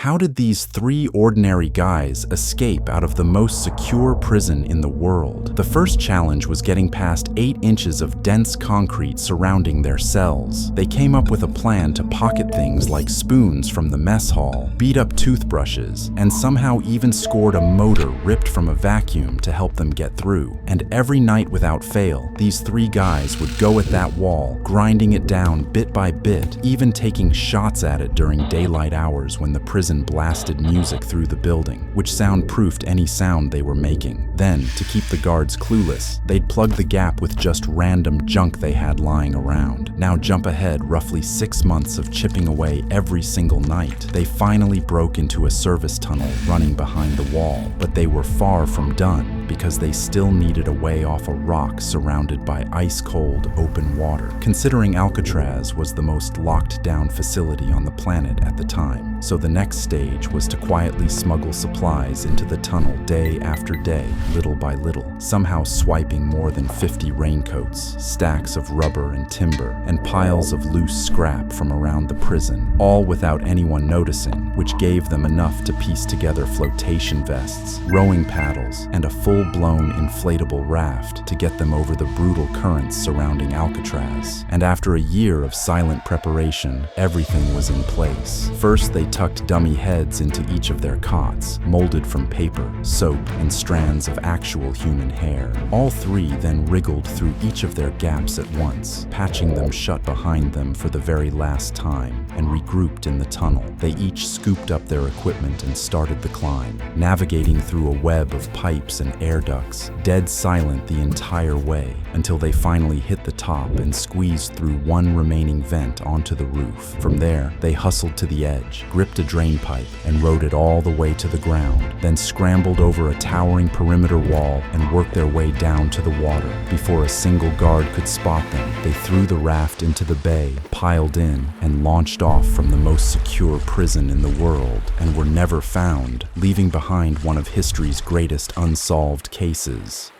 how did these three ordinary guys escape out of the most secure prison in the world? The first challenge was getting past 8 inches of dense concrete surrounding their cells. They came up with a plan to pocket things like spoons from the mess hall, beat up toothbrushes, and somehow even scored a motor ripped from a vacuum to help them get through. And every night without fail, these three guys would go at that wall, grinding it down bit by bit, even taking shots at it during daylight hours when the prison blasted music through the building, which soundproofed any sound they were making. Then, to keep the guards clueless, they'd plug the gap with just random junk they had lying around. Now jump ahead roughly 6 months of chipping away every single night. They finally broke into a service tunnel running behind the wall, but they were far from done because they still needed a way off a rock surrounded by ice-cold, open water. Considering Alcatraz was the most locked-down facility on the planet at the time, so the next stage was to quietly smuggle supplies into the tunnel day after day, little by little, somehow swiping more than 50 raincoats, stacks of rubber and timber, and piles of loose scrap from around the prison, all without anyone noticing, which gave them enough to piece together flotation vests, rowing paddles, and a full-blown inflatable raft to get them over the brutal currents surrounding Alcatraz. And after a year of silent preparation, everything was in place. First, they tucked dummy heads into each of their cots, molded from paper, soap, and strands of actual human hair. All three then wriggled through each of their gaps at once, patching them shut behind them for the very last time, and regrouped in the tunnel. They each scooped up their equipment and started the climb, navigating through a web of pipes and air ducts, dead silent the entire way, until they finally hit the top and squeezed through one remaining vent onto the roof. From there, they hustled to the edge, gripped a drain pipe, and rode it all the way to the ground, then scrambled over a towering perimeter wall and worked their way down to the water. Before a single guard could spot them, they threw the raft into the bay, piled in, and launched off from the most secure prison in the world, and were never found, leaving behind one of history's greatest unsolved cases.